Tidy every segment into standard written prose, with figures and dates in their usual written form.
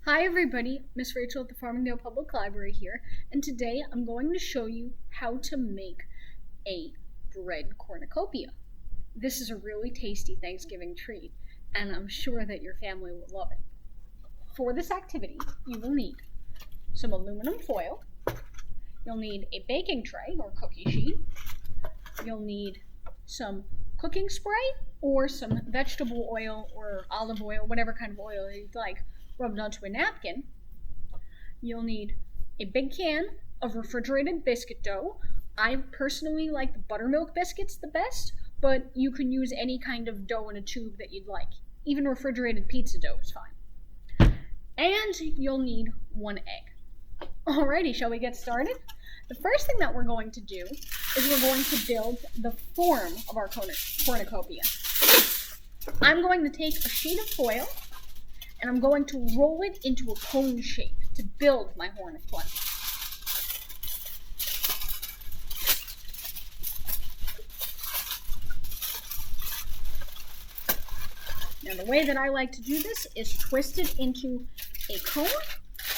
Hi everybody, Miss Rachel at the Farmingdale Public Library here, and today I'm going to show you how to make a bread cornucopia. This is a really tasty Thanksgiving treat, and I'm sure that your family will love it. For this activity, you will need some aluminum foil, you'll need a baking tray or cookie sheet, you'll need some cooking spray or some vegetable oil or olive oil, whatever kind of oil you'd like, rubbed onto a napkin. You'll need a big can of refrigerated biscuit dough. I personally like the buttermilk biscuits the best, but you can use any kind of dough in a tube that you'd like. Even refrigerated pizza dough is fine. And you'll need 1 egg. Alrighty, shall we get started? The first thing that we're going to do is we're going to build the form of our cornucopia. I'm going to take a sheet of foil and I'm going to roll it into a cone shape to build my horn of plenty. Now the way that I like to do this is twist it into a cone,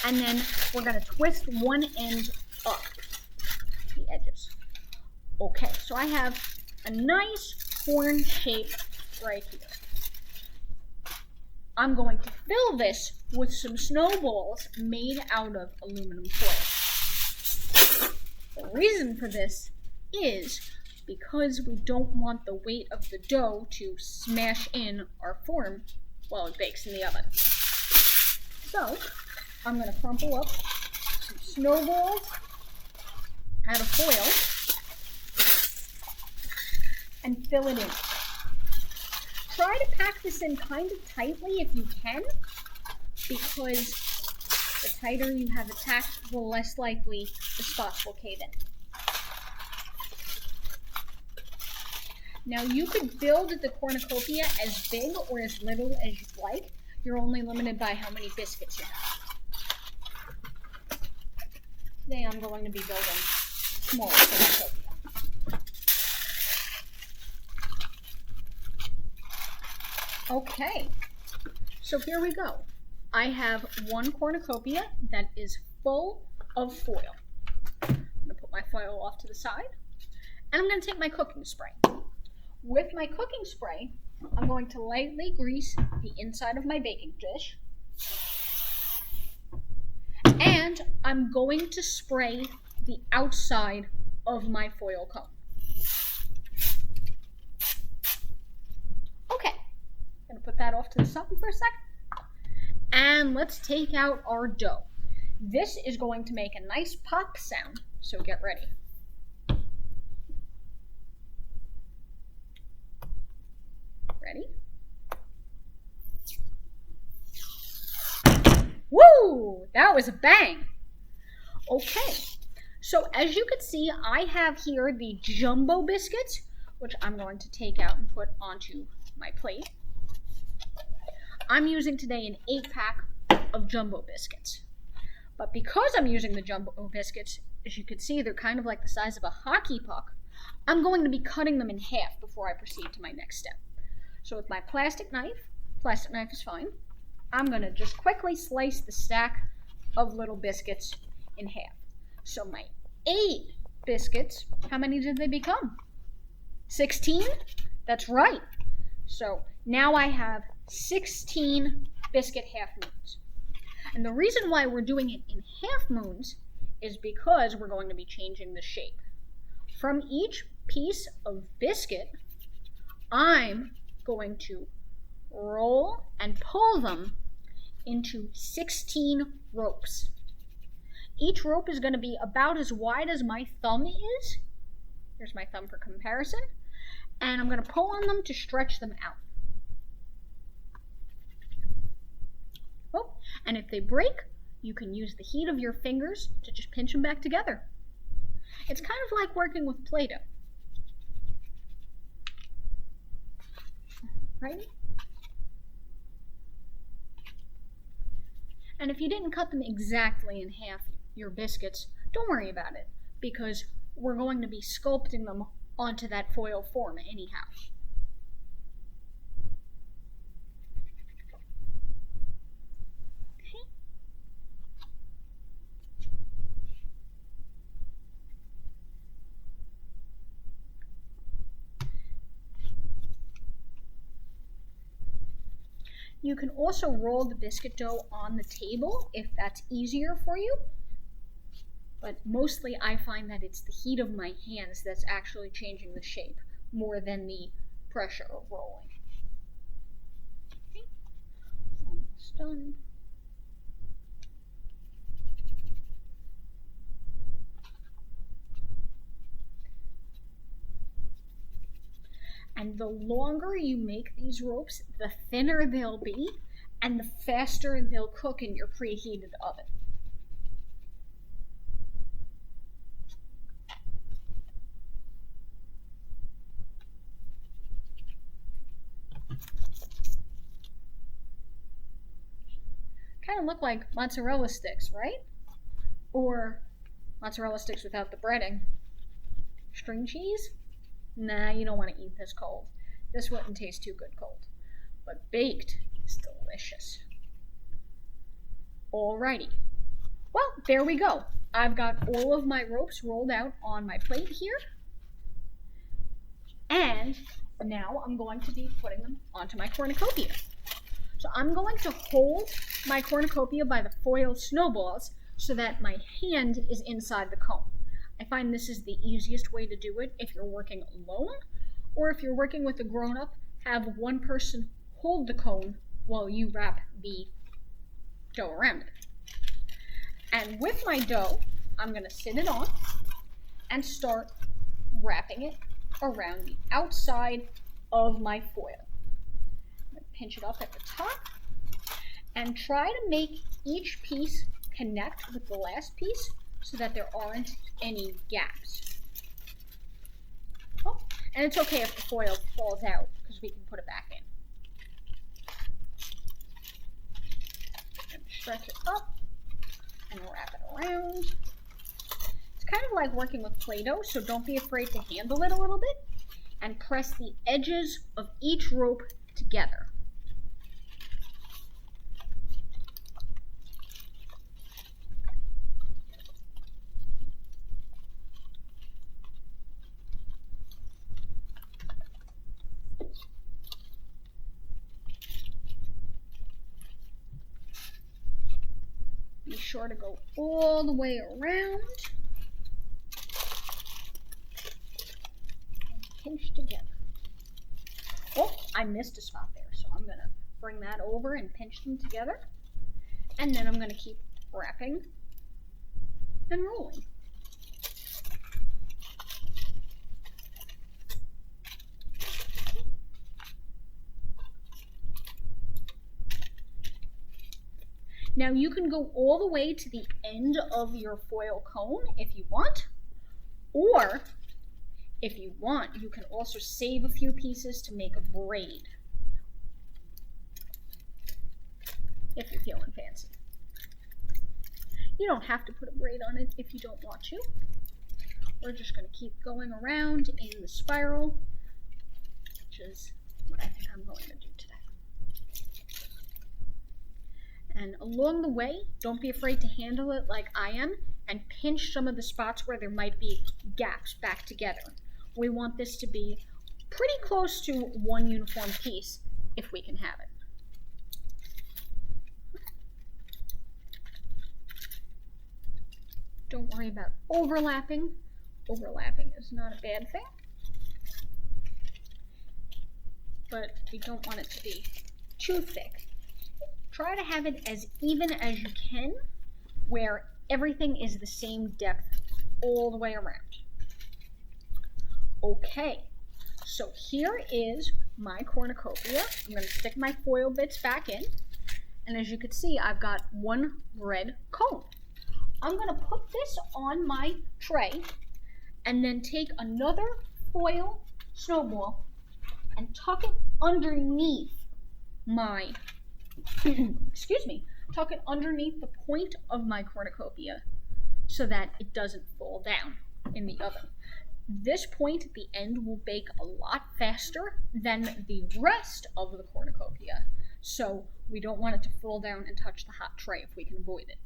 and then we're going to twist one end up the edges. Okay, so I have a nice horn shape right here. I'm going to fill this with some snowballs made out of aluminum foil. The reason for this is because we don't want the weight of the dough to smash in our form while it bakes in the oven. So, I'm going to crumple up some snowballs out of foil and fill it in. Try to pack this in kind of tightly if you can, because the tighter you have it packed, the less likely the spots will cave in. Now you could build the cornucopia as big or as little as you'd like. You're only limited by how many biscuits you have. Today I'm going to be building smaller cornucopia. Okay, so here we go. I have 1 cornucopia that is full of foil. I'm going to put my foil off to the side, and I'm going to take my cooking spray. With my cooking spray, I'm going to lightly grease the inside of my baking dish, and I'm going to spray the outside of my foil cone. Put that off to the side for a second. And let's take out our dough. This is going to make a nice pop sound, so get ready. Ready? Woo! That was a bang. Okay, so as you can see, I have here the jumbo biscuits, which I'm going to take out and put onto my plate. I'm using today an 8-pack of jumbo biscuits. But because I'm using the jumbo biscuits, as you can see, they're kind of like the size of a hockey puck. I'm going to be cutting them in half before I proceed to my next step. So with my plastic knife is fine, I'm going to just quickly slice the stack of little biscuits in half. So my 8 biscuits, how many did they become? 16? That's right. So now I have 16 biscuit half moons. And the reason why we're doing it in half moons is because we're going to be changing the shape. From each piece of biscuit, I'm going to roll and pull them into 16 ropes. Each rope is going to be about as wide as my thumb is. Here's my thumb for comparison. And I'm going to pull on them to stretch them out. Oh, and if they break, you can use the heat of your fingers to just pinch them back together. It's kind of like working with Play-Doh. Right? And if you didn't cut them exactly in half, your biscuits, don't worry about it, because we're going to be sculpting them onto that foil form anyhow. Okay. You can also roll the biscuit dough on the table if that's easier for you. But mostly I find that it's the heat of my hands that's actually changing the shape more than the pressure of rolling. Okay. Almost done. And the longer you make these ropes, the thinner they'll be, and the faster they'll cook in your preheated oven. Kind of look like mozzarella sticks, right? Or mozzarella sticks without the breading. String cheese? Nah, you don't want to eat this cold. This wouldn't taste too good cold. But baked is delicious. Alrighty. Well, there we go. I've got all of my ropes rolled out on my plate here. And now I'm going to be putting them onto my cornucopia. So I'm going to hold my cornucopia by the foil snowballs so that my hand is inside the cone. I find this is the easiest way to do it if you're working alone, or if you're working with a grown-up, have one person hold the cone while you wrap the dough around it. And with my dough, I'm going to sit it on and start wrapping it around the outside of my foil. I'm going to pinch it up at the top and try to make each piece connect with the last piece so that there aren't any gaps. Oh, and it's okay if the foil falls out because we can put it back in. And stretch it up and wrap it around. It's kind of like working with Play-Doh, so don't be afraid to handle it a little bit and press the edges of each rope together. Be sure to go all the way around and pinch together. Oh, I missed a spot there, so I'm going to bring that over and pinch them together. And then I'm going to keep wrapping and rolling. Now you can go all the way to the end of your foil cone if you want, or if you want, you can also save a few pieces to make a braid, if you're feeling fancy. You don't have to put a braid on it if you don't want to. We're just going to keep going around in the spiral, which is what I think I'm going to do today. And along the way, don't be afraid to handle it like I am and pinch some of the spots where there might be gaps back together. We want this to be pretty close to one uniform piece if we can have it. Don't worry about overlapping. Overlapping is not a bad thing. But we don't want it to be too thick. Try to have it as even as you can, where everything is the same depth all the way around. Okay, so here is my cornucopia. I'm going to stick my foil bits back in, and as you can see, I've got one red cone. I'm going to put this on my tray, and then take another foil snowball and tuck it underneath my tuck it underneath the point of my cornucopia so that it doesn't fall down in the oven. This point at the end will bake a lot faster than the rest of the cornucopia, so we don't want it to fall down and touch the hot tray if we can avoid it.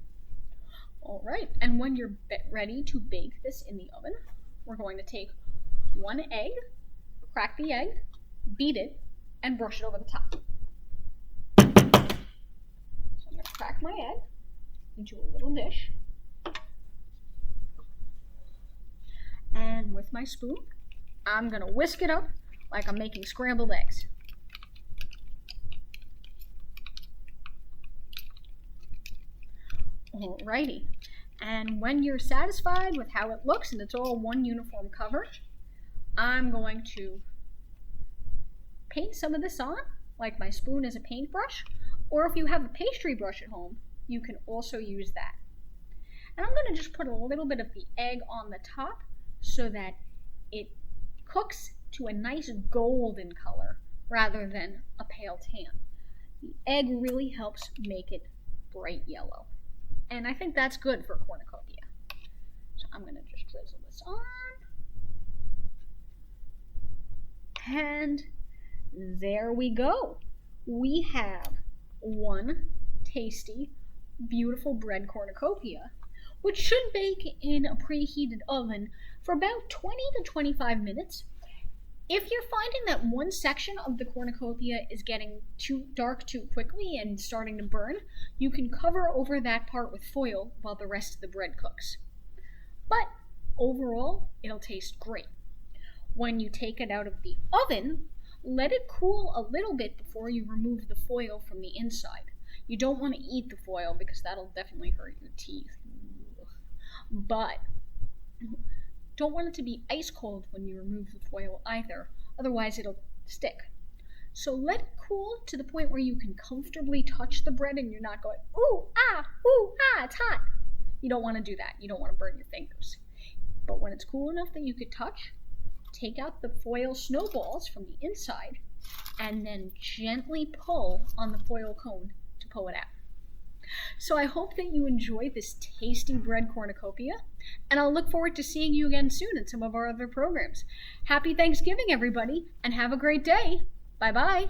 Alright, and when you're ready to bake this in the oven, we're going to take one egg, crack the egg, beat it, and brush it over the top. my egg into a little dish. And with my spoon, I'm going to whisk it up like I'm making scrambled eggs. Alrighty. And when you're satisfied with how it looks and it's all one uniform color, I'm going to paint some of this on, like my spoon is a paintbrush, or if you have a pastry brush at home, you can also use that. And I'm going to just put a little bit of the egg on the top so that it cooks to a nice golden color rather than a pale tan. The egg really helps make it bright yellow. And I think that's good for cornucopia. So I'm going to just drizzle this on. And there we go. We have one tasty, beautiful bread cornucopia, which should bake in a preheated oven for about 20 to 25 minutes. If you're finding that one section of the cornucopia is getting too dark too quickly and starting to burn, you can cover over that part with foil while the rest of the bread cooks. But overall, it'll taste great. When you take it out of the oven, let it cool a little bit before you remove the foil from the inside. You don't want to eat the foil because that'll definitely hurt your teeth. But don't want it to be ice cold when you remove the foil either, otherwise it'll stick. So let it cool to the point where you can comfortably touch the bread and you're not going, ooh, ah, it's hot. You don't want to do that. You don't want to burn your fingers. But when it's cool enough that you could touch, take out the foil snowballs from the inside and then gently pull on the foil cone to pull it out. So I hope that you enjoyed this tasty bread cornucopia, and I'll look forward to seeing you again soon in some of our other programs. Happy Thanksgiving, everybody, and have a great day. Bye-bye.